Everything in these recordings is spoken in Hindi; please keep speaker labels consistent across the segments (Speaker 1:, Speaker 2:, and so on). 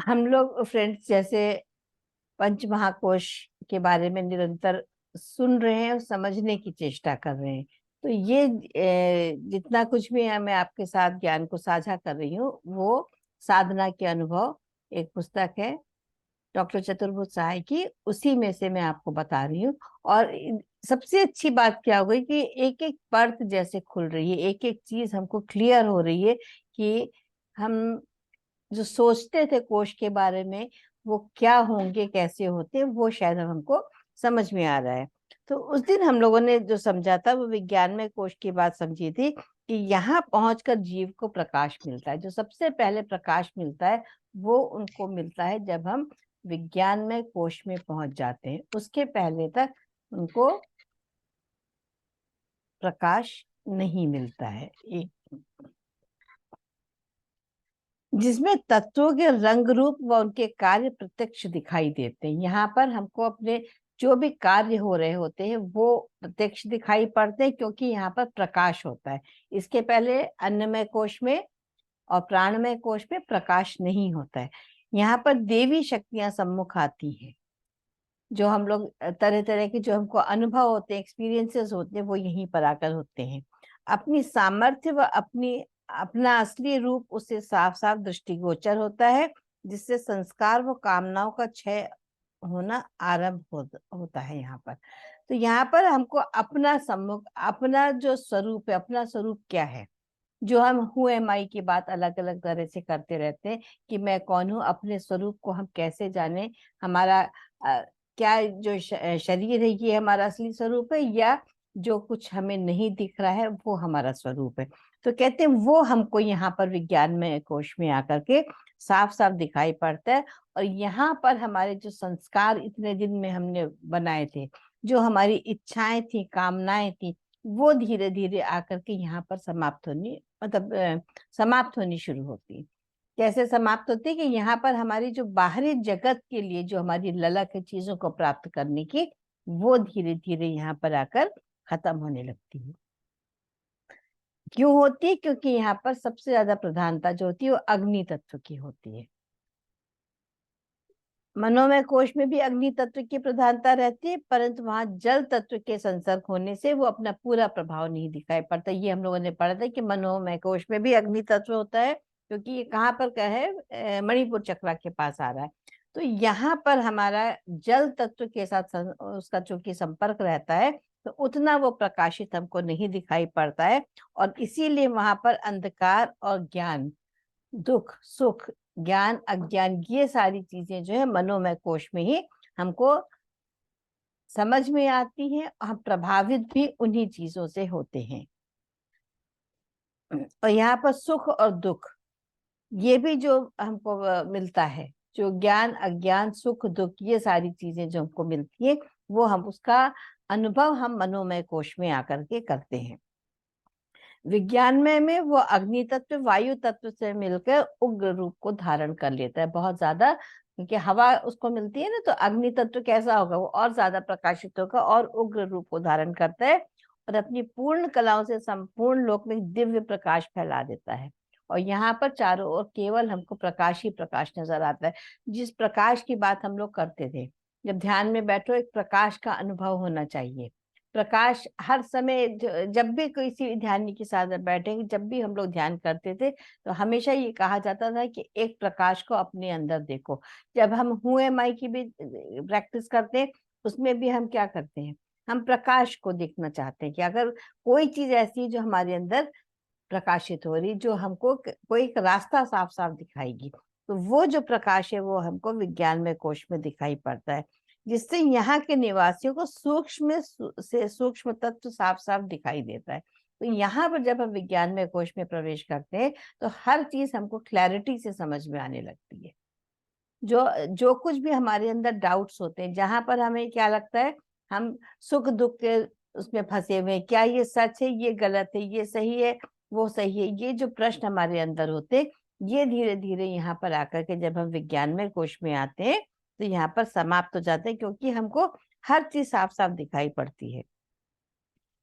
Speaker 1: हम लोग फ्रेंड्स जैसे पंच महाकोश के बारे में निरंतर सुन रहे हैं और समझने की चेष्टा कर रहे हैं। तो ये जितना कुछ भी है मैं आपके साथ ज्ञान को साझा कर रही हूँ वो साधना के अनुभव एक पुस्तक है डॉक्टर चतुर्भुज सहाय की, उसी में से मैं आपको बता रही हूँ। और सबसे अच्छी बात क्या हो गई कि एक एक परत जैसे खुल रही है, एक एक चीज हमको क्लियर हो रही है कि हम जो सोचते थे कोश के बारे में वो क्या होंगे, कैसे होते, वो शायद अब हमको समझ में आ रहा है। तो उस दिन हम लोगों ने जो समझा था वो विज्ञान में कोश की बात समझी थी कि यहाँ पहुंचकर जीव को प्रकाश मिलता है। जो सबसे पहले प्रकाश मिलता है वो उनको मिलता है जब हम विज्ञान में कोश में पहुंच जाते हैं। उसके पहले तक उनको प्रकाश नहीं मिलता है। एक जिसमें तत्वों के रंग रूप व उनके कार्य प्रत्यक्ष दिखाई देते हैं। यहाँ पर हमको अपने जो भी कार्य हो रहे होते हैं वो प्रत्यक्ष दिखाई पड़ते हैं, क्योंकि यहाँ पर प्रकाश होता है। इसके पहले अन्नमय कोश में और प्राणमय कोश में प्रकाश नहीं होता है। यहाँ पर देवी शक्तियां सम्मुख आती हैं। जो हम लोग तरह तरह के जो हमको अनुभव होते हैं, एक्सपीरियंसेस होते हैं, वो यहीं पर आकर होते हैं। अपनी सामर्थ्य व अपनी अपना असली रूप उससे साफ साफ दृष्टिगोचर होता है, जिससे संस्कार व कामनाओं का क्षय होना आरंभ होता है यहाँ पर। तो यहाँ पर हमको अपना सम्मुख, अपना जो स्वरूप है, अपना स्वरूप क्या है, जो हम हु एम आई की बात अलग अलग तरह से करते रहते हैं कि मैं कौन हूँ, अपने स्वरूप को हम कैसे जाने। हमारा क्या जो शरीर है ये हमारा असली स्वरूप है, या जो कुछ हमें नहीं दिख रहा है वो हमारा स्वरूप है। तो कहते हैं वो हमको यहाँ पर विज्ञान में कोश में आकर के साफ साफ दिखाई पड़ता है। और यहाँ पर हमारे जो संस्कार इतने दिन में हमने बनाए थे, जो हमारी इच्छाएं थी, कामनाएं थी, वो धीरे धीरे आकर के यहाँ पर समाप्त होनी, मतलब समाप्त होनी शुरू होती है। कैसे समाप्त होती है कि यहाँ पर हमारी जो बाहरी जगत के लिए जो हमारी ललक है चीजों को प्राप्त करने की, वो धीरे धीरे यहाँ पर आकर खत्म होने लगती है। क्यों होती है? क्योंकि यहाँ पर सबसे ज्यादा प्रधानता जो होती है वो अग्नि तत्व की होती है। मनोमय कोश में भी अग्नि तत्व की प्रधानता रहती है, परंतु वहां जल तत्व के संसर्ग होने से वो अपना पूरा प्रभाव नहीं दिखाई पड़ता। ये हम लोगों ने पढ़ा था कि मनोमय कोश में भी अग्नि तत्व होता है, क्योंकि ये कहाँ पर का है, मणिपुर चक्रा के पास आ रहा है। तो यहाँ पर हमारा जल तत्व के साथ उसका चूंकि संपर्क रहता है, तो उतना वो प्रकाशित हमको नहीं दिखाई पड़ता है। और इसीलिए वहां पर अंधकार और ज्ञान, दुख सुख, ज्ञान अज्ञान, ये सारी चीजें जो है मनोमय कोश में ही हमको समझ में आती हैं। हम प्रभावित भी उन्हीं चीजों से होते हैं। और यहाँ पर सुख और दुख ये भी जो हमको मिलता है, जो ज्ञान अज्ञान सुख दुख ये सारी चीजें जो हमको मिलती है, वो हम उसका अनुभव हम मनोमय कोश में आकर के करते हैं। विज्ञान में वो अग्नि तत्व वायु तत्व से मिलकर उग्र रूप को धारण कर लेता है बहुत ज्यादा, क्योंकि हवा उसको मिलती है ना। तो अग्नि तत्व कैसा होगा, वो और ज्यादा प्रकाशित होगा और उग्र रूप को धारण करता है, और अपनी पूर्ण कलाओं से संपूर्ण लोक में दिव्य प्रकाश फैला देता है। और यहाँ पर चारों ओर केवल हमको प्रकाश ही प्रकाश नजर आता है। जिस प्रकाश की बात हम लोग करते थे, जब ध्यान में बैठो एक प्रकाश का अनुभव होना चाहिए। प्रकाश हर समय, जब भी किसी ध्यान के साथ बैठेंगे, जब भी हम लोग ध्यान करते थे, तो हमेशा ये कहा जाता था कि एक प्रकाश को अपने अंदर देखो। जब हम हु एम आई की भी प्रैक्टिस करते हैं, उसमें भी हम क्या करते हैं, हम प्रकाश को देखना चाहते हैं कि अगर कोई चीज ऐसी है जो हमारे अंदर प्रकाशित हो रही, जो हमको कोई एक रास्ता साफ साफ दिखाएगी, तो वो जो प्रकाश है वो हमको विज्ञान में कोश में दिखाई पड़ता है, जिससे यहाँ के निवासियों को सूक्ष्म से सूक्ष्म तत्व साफ साफ दिखाई देता है। तो यहाँ पर जब हम विज्ञान में कोश में प्रवेश करते हैं, तो हर चीज हमको क्लैरिटी से समझ में आने लगती है। जो जो कुछ भी हमारे अंदर डाउट्स होते हैं, जहां पर हमें क्या लगता है हम सुख दुख के उसमें फंसे हुए हैं, क्या ये सच है, ये गलत है, ये सही है, वो सही है, ये जो प्रश्न हमारे अंदर होते हैं, ये धीरे धीरे यहाँ पर आकर के जब हम विज्ञान में कोश में आते हैं, तो यहाँ पर समाप्त हो जाते हैं, क्योंकि हमको हर चीज साफ साफ दिखाई पड़ती है।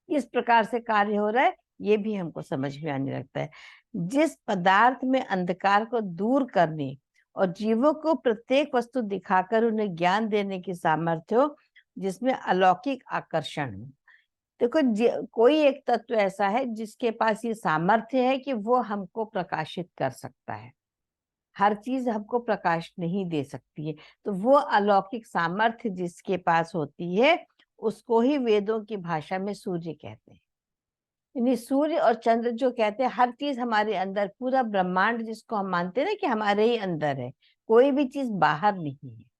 Speaker 1: इस प्रकार से कार्य हो रहा है, ये भी हमको समझ में आने लगता है। जिस पदार्थ में अंधकार को दूर करने और जीवों को प्रत्येक वस्तु दिखाकर उन्हें ज्ञान देने की सामर्थ्य हो जिसमें अलौकिक आकर्षण हो। देखो, कोई एक तत्व ऐसा है जिसके पास ये सामर्थ्य है कि वो हमको प्रकाशित कर सकता है। हर चीज हमको प्रकाश नहीं दे सकती है, तो वो अलौकिक सामर्थ्य जिसके पास होती है उसको ही वेदों की भाषा में सूर्य कहते हैं। यानी सूर्य और चंद्र जो कहते हैं, हर चीज हमारे अंदर, पूरा ब्रह्मांड जिसको हम मानते हैं ना कि हमारे ही अंदर है, कोई भी चीज बाहर नहीं है।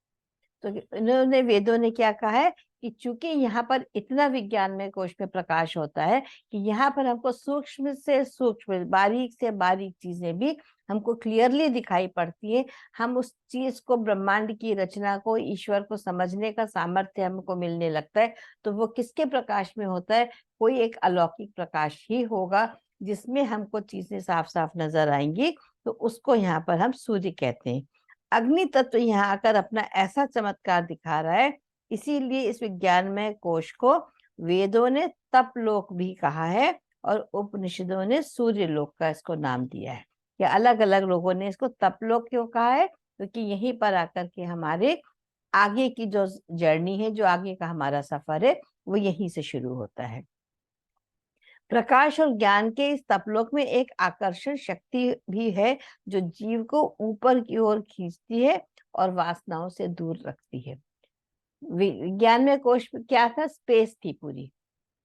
Speaker 1: तो इन्होंने, वेदों ने क्या कहा है कि चूंकि यहाँ पर इतना विज्ञान में कोश में प्रकाश होता है कि यहाँ पर हमको सूक्ष्म से सूक्ष्म, बारीक से बारीक चीजें भी हमको क्लियरली दिखाई पड़ती है। हम उस चीज को, ब्रह्मांड की रचना को, ईश्वर को समझने का सामर्थ्य हमको मिलने लगता है। तो वो किसके प्रकाश में होता है? कोई एक अलौकिक प्रकाश ही होगा जिसमें हमको चीजें साफ साफ नजर आएंगी। तो उसको यहाँ पर हम सूर्य कहते हैं। अग्नि तत्व यहाँ आकर अपना ऐसा चमत्कार दिखा रहा है, इसीलिए इस विज्ञानमय कोश को वेदों ने तपलोक भी कहा है और उपनिषदों ने सूर्य लोक का इसको नाम दिया है। या अलग अलग लोगों ने इसको तपलोक क्यों कहा है? क्योंकि यहीं पर आकर के हमारे आगे की जो जर्नी है, जो आगे का हमारा सफर है, वो यहीं से शुरू होता है। प्रकाश और ज्ञान के इस तपलोक में एक आकर्षण शक्ति भी है जो जीव को ऊपर की ओर खींचती है और वासनाओं से दूर रखती है। विज्ञान में कोश क्या था? स्पेस थी पूरी।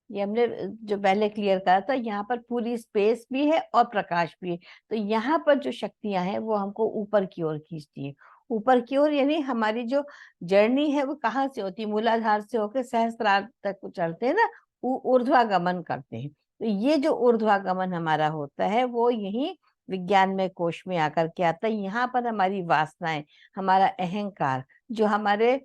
Speaker 1: ये हमने जो पहले क्लियर करा था, यहाँ पर पूरी स्पेस भी है और प्रकाश भी है। तो यहाँ पर जो शक्तियां हैं वो हमको ऊपर की ओर खींचती है। ऊपर की ओर यानी हमारी जो जर्नी है वो कहाँ से होती है? मूलाधार से होकर सहस्त्रार तक चलते हैं ना, ऊर्ध्वागमन करते हैं। तो ये जो ऊर्ध्वागमन हमारा होता है वो यही विज्ञान में कोश में आकर के आता है। यहाँ पर हमारी वासनाएं, हमारा अहंकार, जो हमारे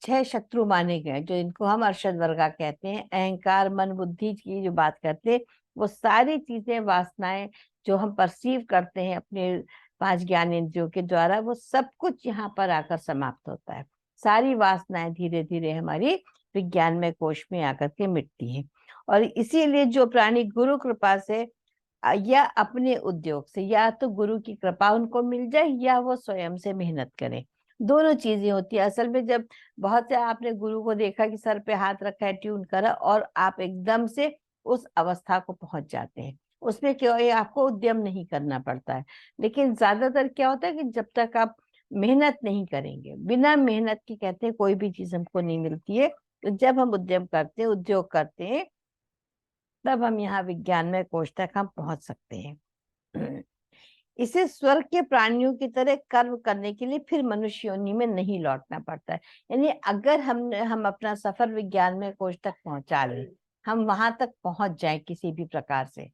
Speaker 1: 6 शत्रु माने गए, जो इनको हम अरशद वर्गा कहते हैं, अहंकार, मन, बुद्धि की जो बात करते हैं, वो सारी चीजें, वासनाएं जो हम परसीव करते हैं अपने 5 ज्ञान इंद्रियों के द्वारा, वो सब कुछ यहाँ पर आकर समाप्त होता है। सारी वासनाएं धीरे धीरे हमारी विज्ञान में कोश में आकर के मिटती हैं। और इसीलिए जो प्राणी गुरु कृपा से या अपने उद्योग से, या तो गुरु की कृपा उनको मिल जाए या वो स्वयं से मेहनत करें, दोनों चीजें होती है। असल में जब बहुत से आपने गुरु को देखा कि सर पे हाथ रखा है, ट्यून करा, और आप एकदम से उस अवस्था को पहुंच जाते हैं, उसमें क्या है, आपको उद्यम नहीं करना पड़ता है। लेकिन ज्यादातर क्या होता है कि जब तक आप मेहनत नहीं करेंगे, बिना मेहनत के कहते हैं कोई भी चीज हमको नहीं मिलती है। तो जब हम उद्यम करते हैं, उद्योग करते हैं, तब हम यहाँ विज्ञान में कोश तक हम पहुंच सकते हैं। इसे स्वर्ग के प्राणियों की तरह कर्म करने के लिए फिर मनुष्य योनि में नहीं लौटना पड़ता है। यानी अगर हम अपना सफर विज्ञान में कोश तक पहुंचा लें, हम वहां तक पहुंच जाएं किसी भी प्रकार से,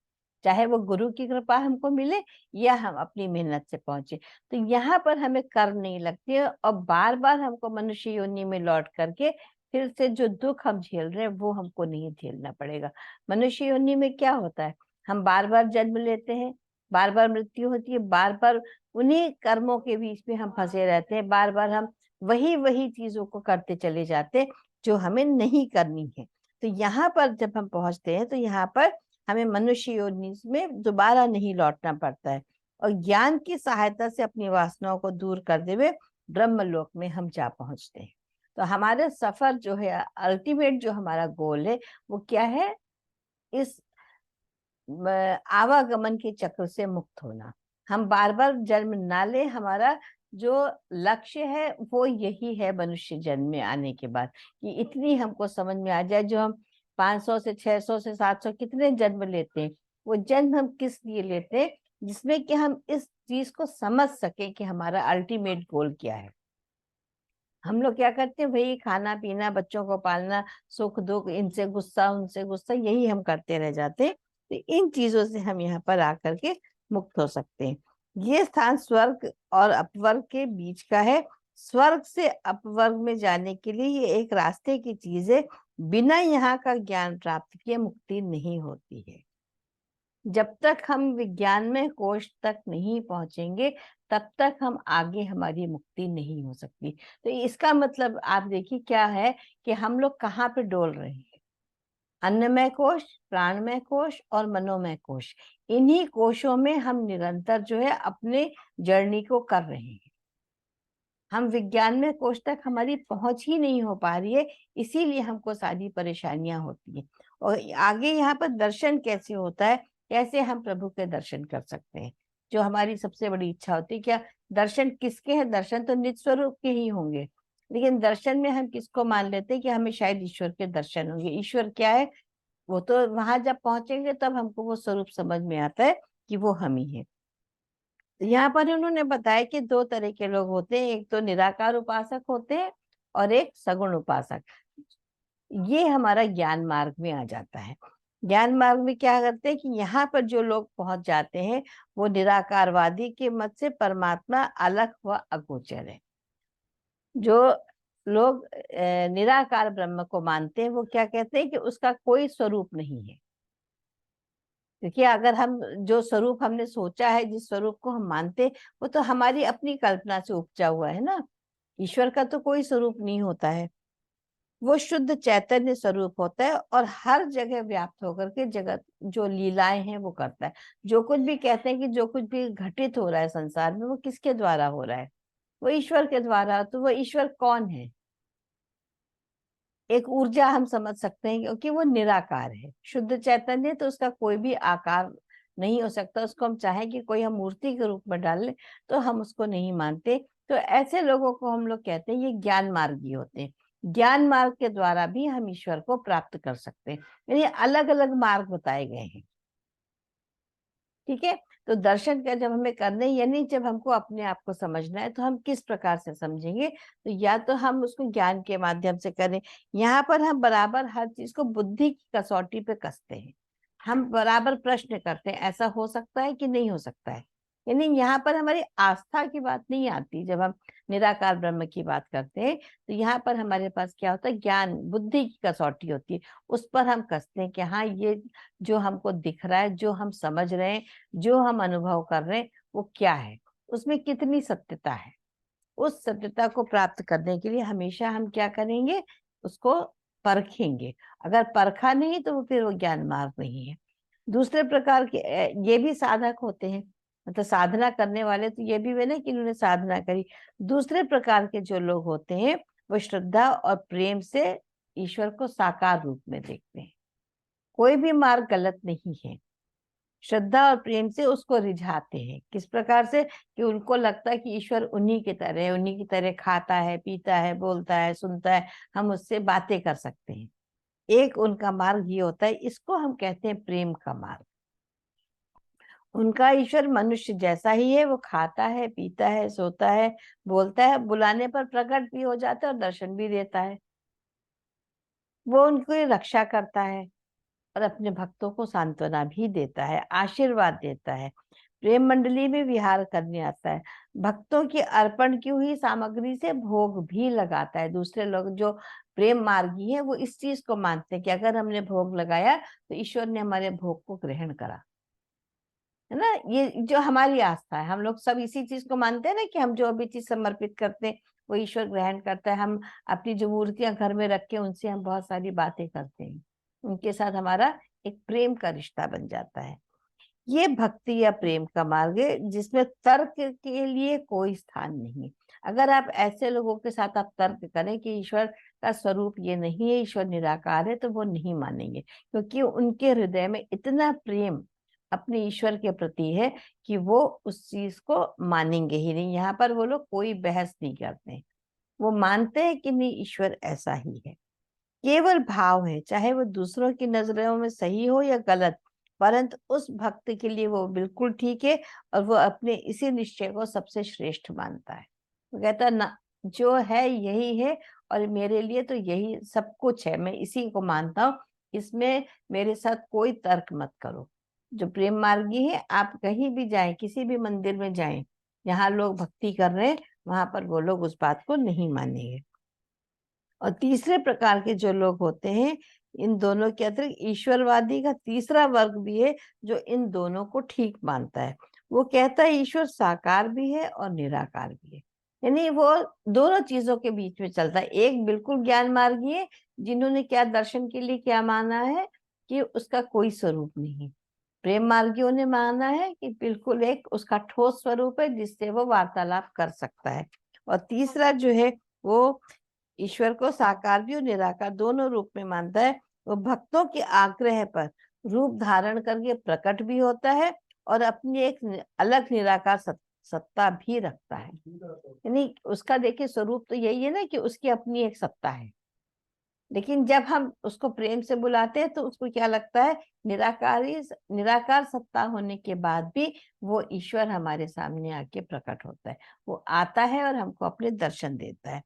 Speaker 1: चाहे वो गुरु की कृपा हमको मिले या हम अपनी मेहनत से पहुंचे, तो यहाँ पर हमें कर्म नहीं लगती है और बार बार हमको मनुष्य योनि में लौट करके फिर से जो दुख हम झेल रहे हैं वो हमको नहीं झेलना पड़ेगा। मनुष्य योनि में क्या होता है, हम बार बार जन्म लेते हैं, बार बार मृत्यु होती है, बार बार उन्हीं कर्मों के बीच में हम फंसे रहते हैं, बार बार हम वही वही चीजों को करते चले जाते हैं जो हमें नहीं करनी है। तो यहाँ पर जब हम पहुंचते हैं तो यहाँ पर हमें मनुष्य योनि में दोबारा नहीं लौटना पड़ता है और ज्ञान की सहायता से अपनी वासनाओं को दूर करते हुए ब्रह्मलोक में हम जा पहुंचते हैं। तो हमारे सफर जो है, अल्टीमेट जो हमारा गोल है, वो क्या है? इस आवागमन के चक्र से मुक्त होना। हम बार बार जन्म ना ले, हमारा जो लक्ष्य है वो यही है मनुष्य जन्म में आने के बाद, कि इतनी हमको समझ में आ जाए। जो हम 500 से 600 से 700 कितने जन्म लेते हैं, वो जन्म हम किस लिए लेते हैं? जिसमें कि हम इस चीज को समझ सके कि हमारा अल्टीमेट गोल क्या है। हम लोग क्या करते हैं, वही खाना पीना, बच्चों को पालना, सुख दुख, इनसे गुस्सा उनसे गुस्सा, यही हम करते रह जाते हैं। तो इन चीजों से हम यहाँ पर आकर के मुक्त हो सकते हैं। ये स्थान स्वर्ग और अपवर्ग के बीच का है। स्वर्ग से अपवर्ग में जाने के लिए ये एक रास्ते की चीज है। बिना यहाँ का ज्ञान प्राप्त किए मुक्ति नहीं होती है। जब तक हम विज्ञान में कोश तक नहीं पहुंचेंगे, तब तक हम आगे, हमारी मुक्ति नहीं हो सकती। तो इसका मतलब आप देखिए क्या है कि हम लोग कहाँ पे डोल रहे हैं। अन्नमय कोश, प्राणमय कोश और मनोमय कोश, इन्हीं कोशों में हम निरंतर जो है अपने जर्नी को कर रहे हैं। हम विज्ञान में कोश तक हमारी पहुंच ही नहीं हो पा रही है, इसीलिए हमको सारी परेशानियां होती हैं। और आगे यहाँ पर दर्शन कैसे होता है, कैसे हम प्रभु के दर्शन कर सकते हैं, जो हमारी सबसे बड़ी इच्छा होती है। क्या दर्शन किसके हैं? दर्शन तो निज स्वरूप के ही होंगे, लेकिन दर्शन में हम किसको मान लेते हैं कि हमें शायद ईश्वर के दर्शन होंगे। ईश्वर क्या है? वो तो वहां जब पहुंचेंगे तब हमको वो स्वरूप समझ में आता है कि वो हम ही है। यहाँ पर उन्होंने बताया कि दो तरह के लोग होते हैं, एक तो निराकार उपासक होते हैं और एक सगुण उपासक। ये हमारा ज्ञान मार्ग में आ जाता है। ज्ञान मार्ग में क्या करते हैं कि यहाँ पर जो लोग पहुंच जाते हैं वो निराकारवादी के मत से परमात्मा अलग व अगोचर है। जो लोग निराकार ब्रह्म को मानते हैं वो क्या कहते हैं कि उसका कोई स्वरूप नहीं है। क्योंकि अगर हम जो स्वरूप हमने सोचा है, जिस स्वरूप को हम मानते, वो तो हमारी अपनी कल्पना से उपजा हुआ है ना। ईश्वर का तो कोई स्वरूप नहीं होता है, वो शुद्ध चैतन्य स्वरूप होता है और हर जगह व्याप्त होकर के जगत जो लीलाएं हैं वो करता है। जो कुछ भी कहते हैं कि जो कुछ भी घटित हो रहा है संसार में वो किसके द्वारा हो रहा है? वो ईश्वर के द्वारा। तो वो ईश्वर कौन है? एक ऊर्जा हम समझ सकते हैं क्योंकि वो निराकार है, शुद्ध चैतन्य, तो उसका कोई भी आकार नहीं हो सकता। उसको हम चाहें कि कोई हम मूर्ति के रूप में डाल ले तो हम उसको नहीं मानते। तो ऐसे लोगों को हम लोग कहते हैं ये ज्ञान मार्गी होते हैं। ज्ञान मार्ग के द्वारा भी हम ईश्वर को प्राप्त कर सकते हैं। यानी अलग अलग मार्ग बताए गए हैं। ठीक है। तो दर्शन का जब हमें करने, यानी जब हमको अपने आप को समझना है तो हम किस प्रकार से समझेंगे? तो या तो हम उसको ज्ञान के माध्यम से करें। यहाँ पर हम बराबर हर चीज को बुद्धि की कसौटी पे कसते हैं। हम बराबर प्रश्न करते हैं, ऐसा हो सकता है कि नहीं हो सकता है। यानी यहाँ पर हमारी आस्था की बात नहीं आती। जब हम निराकार ब्रह्म की बात करते हैं तो यहाँ पर हमारे पास क्या होता है? ज्ञान बुद्धि की कसौटी होती है। उस पर हम कसते हैं कि हाँ, ये जो हमको दिख रहा है, जो हम समझ रहे हैं, जो हम अनुभव कर रहे हैं, वो क्या है, उसमें कितनी सत्यता है। उस सत्यता को प्राप्त करने के लिए हमेशा हम क्या करेंगे? उसको परखेंगे। अगर परखा नहीं तो वो फिर वो ज्ञान मार्ग नहीं है। दूसरे प्रकार के ये भी साधक होते हैं, मतलब साधना करने वाले। तो ये भी वे ना कि इन्होंने साधना करी। दूसरे प्रकार के जो लोग होते हैं वो श्रद्धा और प्रेम से ईश्वर को साकार रूप में देखते हैं। कोई भी मार्ग गलत नहीं है। श्रद्धा और प्रेम से उसको रिझाते हैं। किस प्रकार से? कि उनको लगता है कि ईश्वर उन्हीं की तरह है, उन्हीं की तरह खाता है, पीता है, बोलता है, सुनता है, हम उससे बातें कर सकते हैं। एक उनका मार्ग ये होता है, इसको हम कहते हैं प्रेम का मार्ग। उनका ईश्वर मनुष्य जैसा ही है, वो खाता है, पीता है, सोता है, बोलता है, बुलाने पर प्रकट भी हो जाता है और दर्शन भी देता है। वो उनकी रक्षा करता है और अपने भक्तों को सांत्वना भी देता है, आशीर्वाद देता है, प्रेम मंडली में विहार करने आता है, भक्तों की अर्पण की हुई सामग्री से भोग भी लगाता है। दूसरे लोग जो प्रेम मार्गी है वो इस चीज को मानते हैं कि अगर हमने भोग लगाया तो ईश्वर ने हमारे भोग को ग्रहण करा, है ना। ये जो हमारी आस्था है, हम लोग सब इसी चीज को मानते हैं ना कि हम जो भी चीज समर्पित करते हैं वो ईश्वर ग्रहण करता है। हम अपनी जो मूर्तियां घर में रख के उनसे हम बहुत सारी बातें करते हैं, उनके साथ हमारा एक प्रेम का रिश्ता बन जाता है। ये भक्ति या प्रेम का मार्ग है जिसमें तर्क के लिए कोई स्थान नहीं। अगर आप ऐसे लोगों के साथ आप तर्क करें कि ईश्वर का स्वरूप ये नहीं है, ईश्वर निराकार है, तो वो नहीं मानेंगे। क्योंकि उनके हृदय में इतना प्रेम अपने ईश्वर के प्रति है कि वो उस चीज को मानेंगे ही नहीं। यहाँ पर वो लोग कोई बहस नहीं करते, वो मानते हैं कि नहीं, ईश्वर ऐसा ही है। केवल भाव है, चाहे वो दूसरों की नजरों में सही हो या गलत, परंतु उस भक्त के लिए वो बिल्कुल ठीक है और वो अपने इसी निश्चय को सबसे श्रेष्ठ मानता है। वो कहता है ना, जो है यही है और मेरे लिए तो यही सब कुछ है, मैं इसी को मानता हूँ, इसमें मेरे साथ कोई तर्क मत करो। जो प्रेम मार्गी है, आप कहीं भी जाएं, किसी भी मंदिर में जाएं, जहाँ लोग भक्ति कर रहे हैं वहां पर वो लोग उस बात को नहीं मानेंगे। और तीसरे प्रकार के जो लोग होते हैं, इन दोनों के अतिरिक्त ईश्वरवादी का तीसरा वर्ग भी है जो इन दोनों को ठीक मानता है। वो कहता है ईश्वर साकार भी है और निराकार भी है। यानी वो दोनों चीजों के बीच में चलता है। एक बिल्कुल ज्ञान मार्गी है जिन्होंने क्या दर्शन के लिए क्या माना है कि उसका कोई स्वरूप नहीं। प्रेम मार्गियों ने माना है कि बिल्कुल एक उसका ठोस स्वरूप है जिससे वो वार्तालाप कर सकता है। और तीसरा जो है वो ईश्वर को साकार भी और निराकार दोनों रूप में मानता है। वो भक्तों के आग्रह पर रूप धारण करके प्रकट भी होता है और अपनी एक अलग निराकार सत्ता भी रखता है। यानी उसका देखिए स्वरूप तो यही है ना कि उसकी अपनी एक सत्ता है, लेकिन जब हम उसको प्रेम से बुलाते हैं तो उसको क्या लगता है, निराकार सत्ता होने के बाद भी वो ईश्वर हमारे सामने आके प्रकट होता है। वो आता है और हमको अपने दर्शन देता है।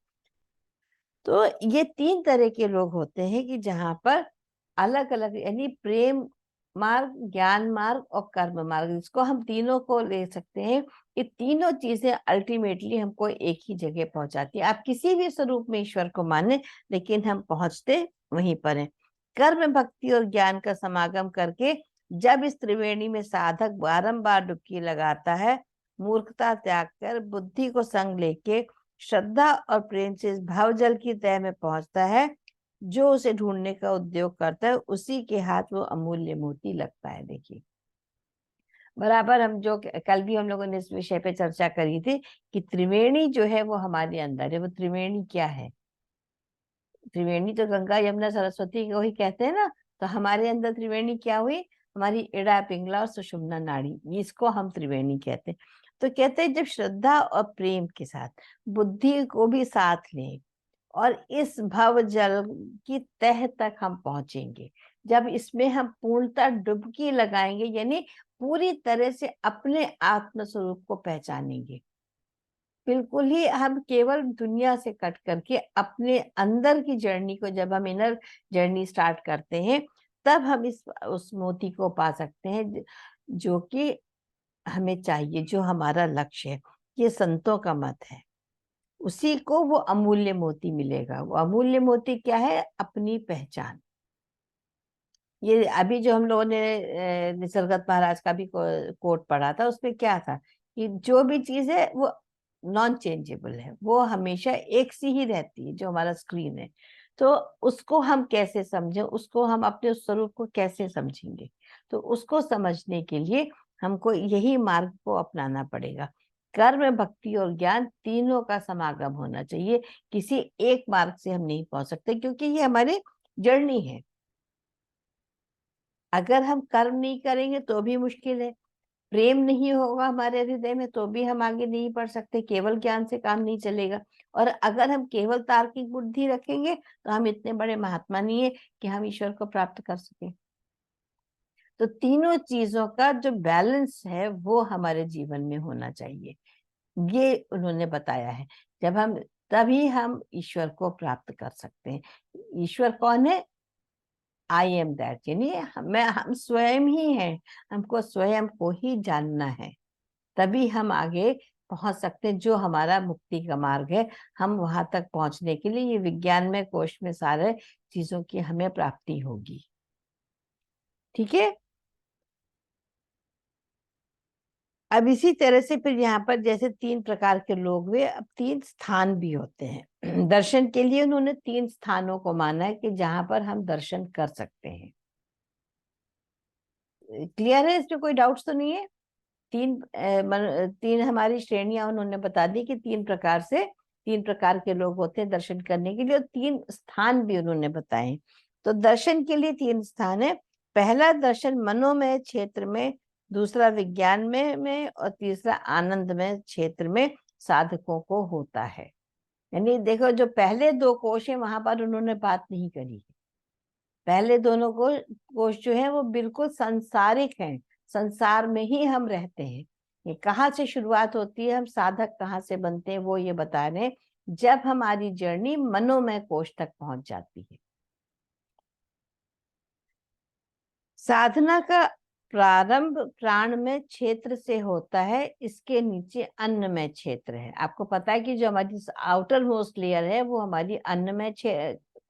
Speaker 1: तो ये 3 तरह के लोग होते हैं कि जहां पर अलग अलग, यानी प्रेम मार्ग, ज्ञान मार्ग और कर्म मार्ग, जिसको हम तीनों को ले सकते हैं। ये तीनों चीजें अल्टीमेटली हमको एक ही जगह पहुंचाती है। आप किसी भी स्वरूप में ईश्वर को माने, लेकिन हम पहुंचते वहीं पर हैं। कर्म, भक्ति और ज्ञान का समागम करके जब इस त्रिवेणी में साधक बारंबार डुबकी लगाता है, मूर्खता त्याग कर बुद्धि को संग लेके श्रद्धा और प्रेम से इस भावजल की तह में पहुंचता है, जो उसे ढूंढने का उद्योग करता है, उसी के हाथ वो अमूल्य मोती लगता है। देखिए, बराबर हम जो कल भी हम लोगों ने इस विषय पे चर्चा करी थी कि त्रिवेणी जो है वो हमारे अंदर है। वो त्रिवेणी क्या है? त्रिवेणी तो गंगा यमुना सरस्वती को ही कहते हैं ना। तो हमारे अंदर त्रिवेणी क्या हुई? हमारी इड़ा, पिंगला और सुषुम्ना नाड़ी, इसको हम त्रिवेणी कहते हैं। तो कहते हैं जब श्रद्धा और प्रेम के साथ बुद्धि को भी साथ लें और इस भव जल की तह तक हम पहुंचेंगे, जब इसमें हम पूर्णतः डुबकी लगाएंगे, यानी पूरी तरह से अपने आत्म स्वरूप को पहचानेंगे, बिल्कुल ही हम केवल दुनिया से कट करके अपने अंदर की जर्नी को, जब हम इनर जर्नी स्टार्ट करते हैं, तब हम इस उस मोती को पा सकते हैं जो कि हमें चाहिए, जो हमारा लक्ष्य है। ये संतों का मत है। उसी को वो अमूल्य मोती मिलेगा। वो अमूल्य मोती क्या है? अपनी पहचान। ये अभी जो हम लोगों ने निसर्गत महाराज का भी कोट पढ़ा था, उसमें क्या था कि जो भी चीज है वो नॉन चेंजेबल है, वो हमेशा एक सी ही रहती है, जो हमारा स्क्रीन है। तो उसको हम कैसे समझें, उसको हम अपने उस स्वरूप को कैसे समझेंगे? तो उसको समझने के लिए हमको यही मार्ग को अपनाना पड़ेगा। कर्म, भक्ति और ज्ञान तीनों का समागम होना चाहिए। किसी एक मार्ग से हम नहीं पहुंच सकते, क्योंकि ये हमारी जर्नी है। अगर हम कर्म नहीं करेंगे तो भी मुश्किल है, प्रेम नहीं होगा हमारे हृदय में तो भी हम आगे नहीं बढ़ सकते, केवल ज्ञान से काम नहीं चलेगा। और अगर हम केवल तार्किक बुद्धि रखेंगे तो हम इतने बड़े महात्मा नहीं है कि हम ईश्वर को प्राप्त कर सके। तो तीनों चीजों का जो बैलेंस है वो हमारे जीवन में होना चाहिए, ये उन्होंने बताया है। जब हम तभी हम ईश्वर को प्राप्त कर सकते हैं। ईश्वर कौन है? आई एम दैट, यानी हम स्वयं ही हैं। हमको स्वयं को ही जानना है, तभी हम आगे पहुंच सकते हैं। जो हमारा मुक्ति का मार्ग है, हम वहां तक पहुंचने के लिए ये विज्ञान में कोश में सारे चीजों की हमें प्राप्ति होगी। ठीक है। अब इसी तरह से फिर यहाँ पर जैसे 3 प्रकार के लोग हुए, अब 3 स्थान भी होते हैं। दर्शन के लिए उन्होंने 3 स्थानों को माना है कि जहां पर हम दर्शन कर सकते हैं। क्लियर है? इसमें कोई डाउट्स तो नहीं है? 3 हमारी श्रेणियां उन्होंने बता दी कि 3 प्रकार के लोग होते हैं दर्शन करने के लिए, और 3 स्थान भी उन्होंने बताए। तो दर्शन के लिए 3 स्थान है। पहला दर्शन मनोमय क्षेत्र में, दूसरा विज्ञान में और तीसरा आनंदमय क्षेत्र में साधकों को होता है। यानी देखो, जो पहले 2 कोश है वहां पर उन्होंने बात नहीं करी है। पहले दोनों कोश जो है वो बिल्कुल सांसारिक हैं, संसार में ही हम रहते हैं। ये कहाँ से शुरुआत होती है, हम साधक कहाँ से बनते हैं, वो ये बता रहे हैं। जब हमारी जर्नी मनोमय कोश तक पहुंच जाती है। साधना का प्रारंभ प्राणमय क्षेत्र से होता है, इसके नीचे अन्नमय क्षेत्र है। आपको पता है कि जो हमारी आउटर मोस्ट लेयर है वो हमारी अन्नमय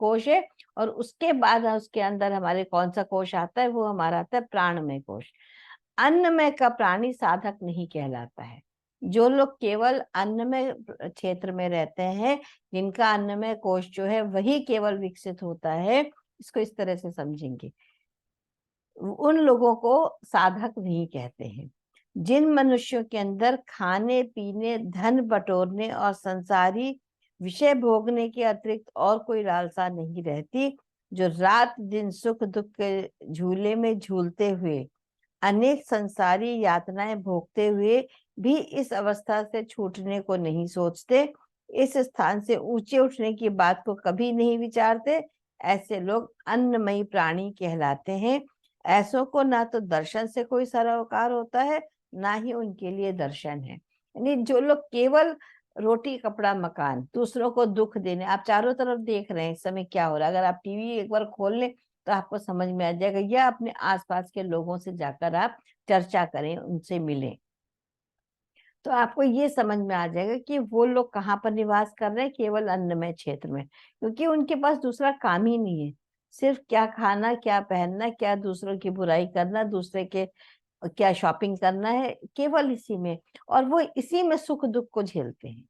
Speaker 1: कोश है, और उसके बाद उसके अंदर हमारे कौन सा कोश आता है, वो हमारा आता है प्राणमय कोश। अन्नमय का प्राणी साधक नहीं कहलाता है। जो लोग केवल अन्नमय क्षेत्र में रहते हैं, जिनका अन्नमय कोश जो है वही केवल विकसित होता है, इसको इस तरह से समझेंगे, उन लोगों को साधक नहीं कहते हैं। जिन मनुष्यों के अंदर खाने पीने, धन बटोरने और संसारी विषय भोगने के अतिरिक्त और कोई लालसा नहीं रहती, जो रात दिन सुख दुख के झूले में झूलते हुए, अनेक संसारी यातनाएं भोगते हुए भी इस अवस्था से छूटने को नहीं सोचते, इस स्थान से ऊंचे उठने की बात को कभी नहीं विचारते, ऐसे लोग अन्नमयी प्राणी कहलाते हैं। ऐसों को ना तो दर्शन से कोई सरोकार होता है, ना ही उनके लिए दर्शन है। यानी जो लोग केवल रोटी कपड़ा मकान, दूसरों को दुख देने, आप चारों तरफ देख रहे हैं इस समय क्या हो रहा है, अगर आप टीवी एक बार खोल लें तो आपको समझ में आ जाएगा, या अपने आसपास के लोगों से जाकर आप चर्चा करें, उनसे मिलें, तो आपको ये समझ में आ जाएगा कि वो लोग कहाँ पर निवास कर रहे हैं, केवल अन्नमय क्षेत्र में, क्योंकि उनके पास दूसरा काम ही नहीं है, सिर्फ क्या खाना, क्या पहनना, क्या दूसरों की बुराई करना, दूसरे के क्या शॉपिंग करना है, केवल इसी में, और वो इसी में सुख दुख को झेलते हैं,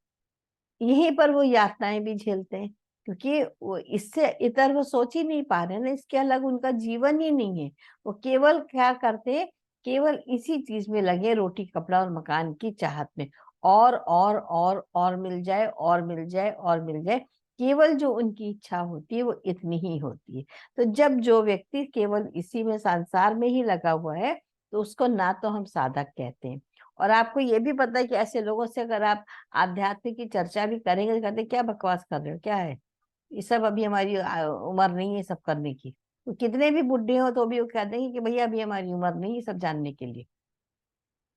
Speaker 1: यहीं पर वो यातनाएं भी झेलते हैं, क्योंकि वो इससे इतर वो सोच ही नहीं पा रहे ना, इसके अलग उनका जीवन ही नहीं है। वो केवल क्या करते हैं, केवल इसी चीज में लगे, रोटी कपड़ा और मकान की चाहत में, और मिल जाए, और मिल जाए, और मिल जाए, केवल जो उनकी इच्छा होती है वो इतनी ही होती है। तो जब जो व्यक्ति केवल इसी में, संसार में ही लगा हुआ है, तो उसको ना तो हम साधक कहते हैं। और आपको ये भी पता है कि ऐसे लोगों से अगर आप आध्यात्म की चर्चा भी करेंगे, तो कहते क्या बकवास कर रहे हो, क्या है ये सब, अभी हमारी उम्र नहीं है सब करने की। तो कितने भी बुढ़े हो तो भी वो कहते हैं कि भैया अभी हमारी उम्र नहीं है सब जानने के लिए।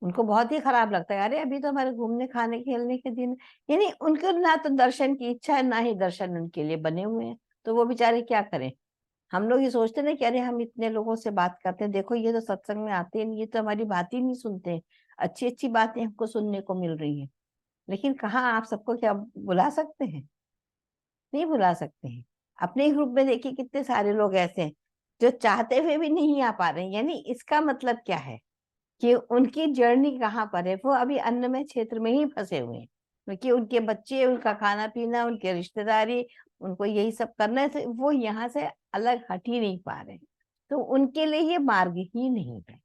Speaker 1: उनको बहुत ही खराब लगता है, अरे अभी तो हमारे घूमने खाने खेलने के दिन। यानी उनको ना तो दर्शन की इच्छा है, ना ही दर्शन उनके लिए बने हुए हैं, तो वो बेचारे क्या करें। हम लोग ये सोचते ना कि अरे हम इतने लोगों से बात करते हैं, देखो ये तो सत्संग में आते हैं, ये तो हमारी बात ही नहीं सुनते हैं, अच्छी अच्छी बातें हमको सुनने को मिल रही हैं, लेकिन कहाँ आप सबको क्या बुला सकते हैं, नहीं बुला सकते हैं। अपने ही ग्रुप में देखिए कितने सारे लोग ऐसे हैं जो चाहते हुए भी नहीं आ पा रहे हैं। यानी इसका मतलब क्या है कि उनकी जर्नी कहाँ पर है, वो अभी अन्नमय क्षेत्र में ही फंसे हुए हैं, क्योंकि उनके बच्चे, उनका खाना पीना, उनके रिश्तेदारी, उनको यही सब करना है, तो वो यहाँ से अलग हट ही नहीं पा रहे हैं। तो उनके लिए ये मार्ग ही नहीं है।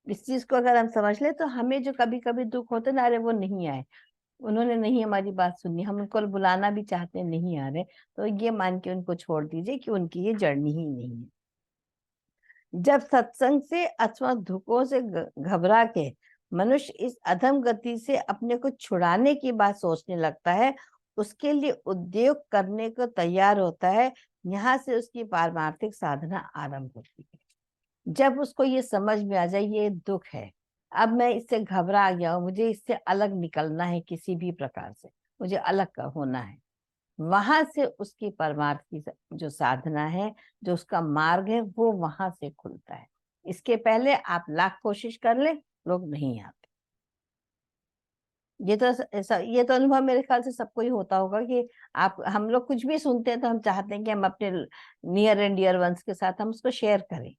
Speaker 1: इस चीज को अगर हम समझ ले, तो हमें जो कभी कभी दुख होते ना, अरे वो नहीं आए, उन्होंने नहीं हमारी बात सुनी, हम उनको बुलाना भी चाहते हैं, नहीं आ रहे, तो ये मान के उनको छोड़ दीजिए कि उनकी ये जर्नी ही नहीं है। जब सत्संग से अथवा दुखों से घबरा के मनुष्य इस अधम गति से अपने को छुड़ाने की बात सोचने लगता है, उसके लिए उद्योग करने को तैयार होता है, यहाँ से उसकी पारमार्थिक साधना आरंभ होती है। जब उसको ये समझ में आ जाए ये दुख है, अब मैं इससे घबरा गया हूं, मुझे इससे अलग निकलना है, किसी भी प्रकार से मुझे अलग होना है, वहां से उसकी परमार्थ की जो साधना है, जो उसका मार्ग है, वो वहां से खुलता है। इसके पहले आप लाख कोशिश कर ले, लोग नहीं आते। ये तो ऐसा, ये तो अनुभव मेरे ख्याल से सबको ही होता होगा कि आप, हम लोग कुछ भी सुनते हैं तो हम चाहते हैं कि हम अपने नियर एंड डियर वंस के साथ हम उसको शेयर करें।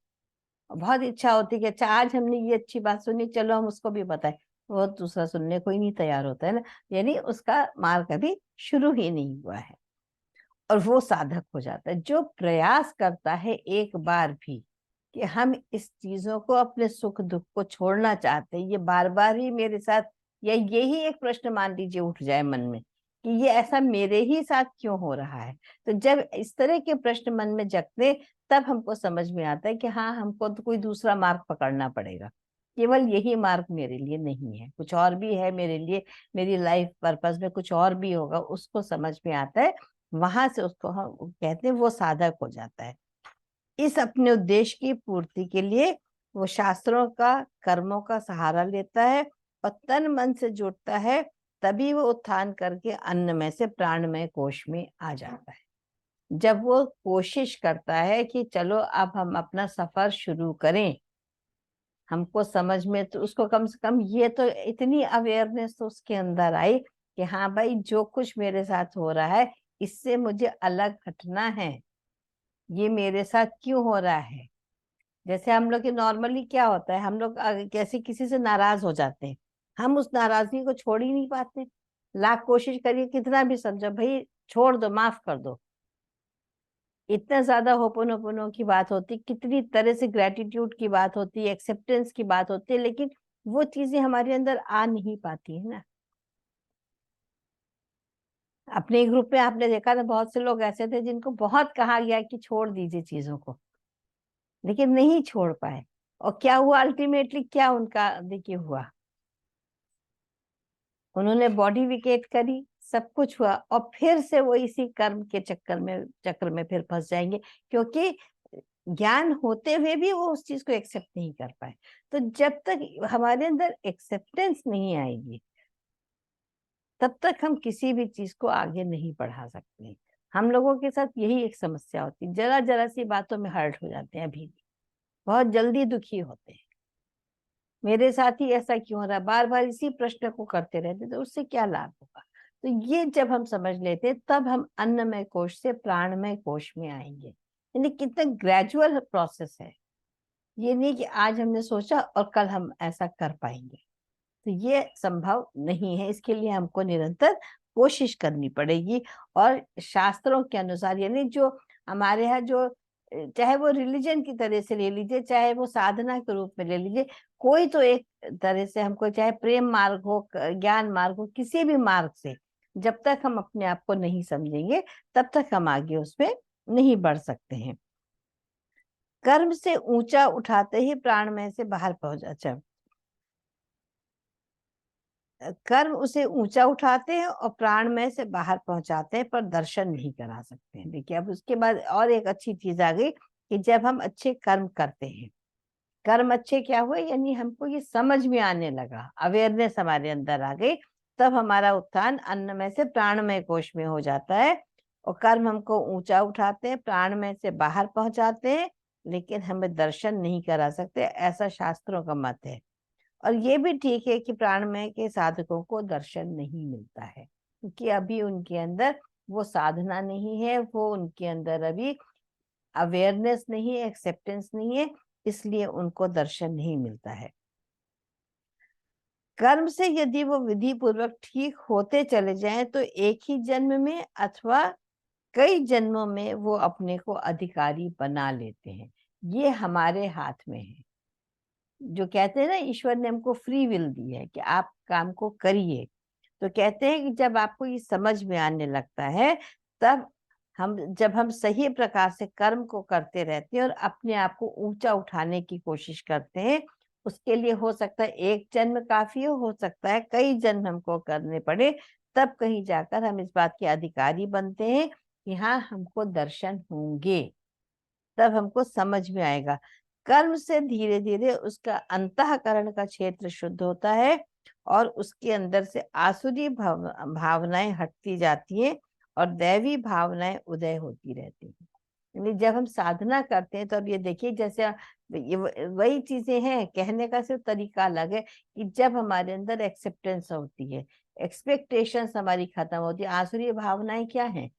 Speaker 1: बहुत इच्छा होती है कि अच्छा आज हमने ये अच्छी बात सुनी, चलो हम उसको भी बताएं। वो दूसरा सुनने को ही नहीं तैयार होता है ना, यानी उसका मार्ग अभी शुरू ही नहीं हुआ है, और वो साधक हो जाता है जो प्रयास करता है एक बार भी कि हम इस चीजों को, अपने सुख दुख को छोड़ना चाहते हैं, ये बार बार ही मेरे साथ, या यही एक प्रश्न मान लीजिए उठ जाए मन में कि ये ऐसा मेरे ही साथ क्यों हो रहा है। तो जब इस तरह के प्रश्न मन में जगते, तब हमको समझ में आता है कि हाँ, हमको तो कोई दूसरा मार्ग पकड़ना पड़ेगा, केवल यही मार्ग मेरे लिए नहीं है, कुछ और भी है मेरे लिए, मेरी लाइफ पर्पस में कुछ और भी होगा, उसको समझ में आता है। वहां से उसको हम कहते हैं वो साधक हो जाता है। इस अपने उद्देश्य की पूर्ति के लिए वो शास्त्रों का, कर्मों का सहारा लेता है और तन मन से जुटता है, तभी वो उत्थान करके अन्नमय से प्राणमय कोश में आ जाता है। जब वो कोशिश करता है कि चलो अब हम अपना सफर शुरू करें, हमको समझ में, तो उसको कम से कम ये तो इतनी अवेयरनेस तो उसके अंदर आई कि हाँ भाई, जो कुछ मेरे साथ हो रहा है इससे मुझे अलग हटना है, ये मेरे साथ क्यों हो रहा है। जैसे हम लोग के नॉर्मली क्या होता है, हम लोग कैसे किसी से नाराज हो जाते हैं, हम उस नाराजगी को छोड़ ही नहीं पाते। लाख कोशिश करिए, कितना भी समझो, भाई छोड़ दो, माफ कर दो, इतना ज्यादा होपोनोपोनो की बात होती, कितनी तरह से ग्रेटिट्यूड की बात होती, एक्सेप्टेंस की बात होती है, लेकिन वो चीजें हमारे अंदर आ नहीं पाती है ना। अपने ग्रुप में आपने देखा था, बहुत से लोग ऐसे थे जिनको बहुत कहा गया कि छोड़ दीजिए चीजों को, लेकिन नहीं छोड़ पाए। और क्या हुआ अल्टीमेटली, क्या उनका देखिए हुआ, उन्होंने बॉडी विकेट करी, सब कुछ हुआ, और फिर से वो इसी कर्म के चक्कर में फिर फंस जाएंगे, क्योंकि ज्ञान होते हुए भी वो उस चीज को एक्सेप्ट नहीं कर पाए। तो जब तक हमारे अंदर एक्सेप्टेंस नहीं आएगी, तब तक हम किसी भी चीज को आगे नहीं बढ़ा सकते। हम लोगों के साथ यही एक समस्या होती है, जरा जरा सी बातों में हर्ट हो जाते हैं, अभी भी बहुत जल्दी दुखी होते हैं। मेरे साथ ही ऐसा क्यों हो रहा, बार बार इसी प्रश्न को करते रहते, तो उससे क्या लाभ होगा। तो ये जब हम समझ लेते, तब हम अन्नमय कोश से प्राणमय कोश में आएंगे। यानी कितना ग्रेजुअल प्रोसेस है, ये नहीं कि आज हमने सोचा और कल हम ऐसा कर पाएंगे। तो ये संभव नहीं है, इसके लिए हमको निरंतर कोशिश करनी पड़ेगी। और शास्त्रों के अनुसार, यानी जो हमारे यहाँ जो, चाहे वो रिलीजन की तरह से ले लीजिए, चाहे वो साधना के रूप में ले लीजिए, कोई तो एक तरह से हमको, चाहे प्रेम मार्ग हो, ज्ञान मार्ग हो, किसी भी मार्ग से जब तक हम अपने आप को नहीं समझेंगे, तब तक हम आगे उसमें नहीं बढ़ सकते हैं। कर्म से ऊंचा उठाते ही प्राणमय से बाहर पहुंच, अच्छा, कर्म उसे ऊंचा उठाते हैं और प्राणमय से बाहर पहुंचाते हैं, पर दर्शन नहीं करा सकते हैं। देखिए, अब उसके बाद और एक अच्छी चीज आ गई कि जब हम अच्छे कर्म करते हैं, कर्म अच्छे क्या हुए, यानी हमको ये समझ में आने लगा, अवेयरनेस हमारे अंदर आ गई, तब हमारा उत्थान अन्नमय से प्राणमय कोश में हो जाता है। और कर्म हमको ऊंचा उठाते हैं, प्राणमय से बाहर पहुंचाते हैं, लेकिन हमें दर्शन नहीं करा सकते, ऐसा शास्त्रों का मत है। और ये भी ठीक है कि प्राणमय के साधकों को दर्शन नहीं मिलता है, क्योंकि अभी उनके अंदर वो साधना नहीं है, वो उनके अंदर अभी अवेयरनेस नहीं है, एक्सेप्टेंस नहीं है, इसलिए उनको दर्शन नहीं मिलता है। कर्म से यदि वो विधि पूर्वक ठीक होते चले जाएं, तो एक ही जन्म में अथवा कई जन्मों में वो अपने को अधिकारी बना लेते हैं। ये हमारे हाथ में है। जो कहते हैं ना, ईश्वर ने हमको फ्री विल दी है कि आप काम को करिए, तो कहते हैं कि जब आपको ये समझ में आने लगता है, तब जब हम सही प्रकार से कर्म को करते रहते हैं और अपने आप को ऊंचा उठाने की कोशिश करते हैं, उसके लिए हो सकता है एक जन्म काफी हो सकता है कई जन्म हमको करने पड़े, तब कहीं जाकर हम इस बात के अधिकारी बनते हैं कि हाँ, हमको दर्शन होंगे, तब हमको समझ में आएगा। कर्म से धीरे धीरे उसका अंतःकरण का क्षेत्र शुद्ध होता है, और उसके अंदर से आसुरी भावनाएं हटती जाती हैं और दैवी भावनाएं उदय होती रहती हैं। यानी जब हम साधना करते हैं, तो अब ये देखिए, जैसे ये वही चीजें हैं, कहने का सिर्फ तरीका अलग है, कि जब हमारे अंदर एक्सेप्टेंस होती है, एक्सपेक्टेशंस हमारी खत्म होती है। आसुरी भावनाएं क्या है,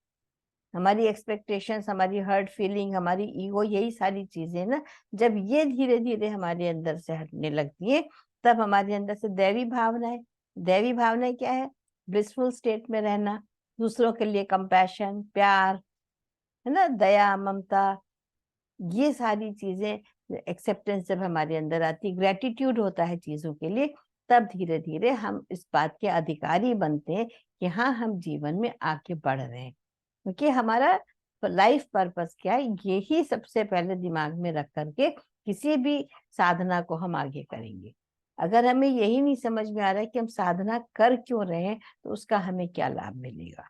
Speaker 1: हमारी एक्सपेक्टेशंस, हमारी हर्ट फीलिंग, हमारी ईगो, यही सारी चीजें ना, जब ये धीरे धीरे हमारे अंदर से हटने लगती है, तब हमारे अंदर से दैवी भावनाएं क्या है, ब्लिसफुल स्टेट में रहना, दूसरों के लिए कंपैशन, प्यार, है ना, दया, ममता, ये सारी चीजें, एक्सेप्टेंस जब हमारे अंदर आती, ग्रेटिट्यूड होता है चीजों के लिए, तब धीरे धीरे हम इस बात के अधिकारी बनते हैं कि हाँ, हम जीवन में आगे बढ़ रहे हैं। क्योंकि हमारा लाइफ पर्पस क्या है, यही सबसे पहले दिमाग में रख करके किसी भी साधना को हम आगे करेंगे। अगर हमें यही नहीं समझ में आ रहा है कि हम साधना कर क्यों रहे हैं, तो उसका हमें क्या लाभ मिलेगा।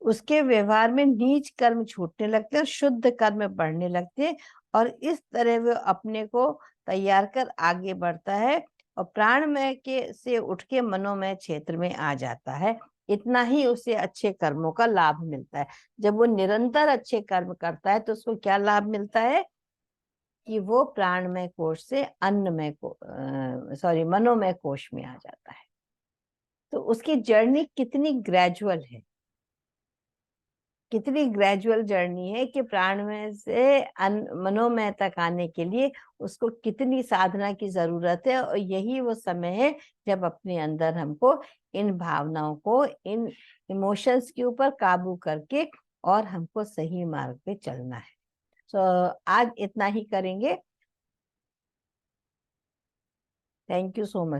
Speaker 1: उसके व्यवहार में नीच कर्म छूटने लगते हैं और शुद्ध कर्म बढ़ने लगते हैं, और इस तरह वो अपने को तैयार कर आगे बढ़ता है और प्राणमय के से उठ के मनोमय क्षेत्र में आ जाता है। इतना ही उसे अच्छे कर्मों का लाभ मिलता है। जब वो निरंतर अच्छे कर्म करता है, तो उसको क्या लाभ मिलता है कि वो प्राणमय कोश से अन्नमय को मनोमय कोश में आ जाता है। तो उसकी जर्नी कितनी ग्रेजुअल है। कितनी ग्रेजुअल जर्नी है कि प्राणमय से मनोमय तक आने के लिए उसको कितनी साधना की जरूरत है। और यही वो समय है जब अपने अंदर हमको इन भावनाओं को, इन इमोशंस के ऊपर काबू करके और हमको सही मार्ग पे चलना है। तो आज इतना ही करेंगे। Thank you so much.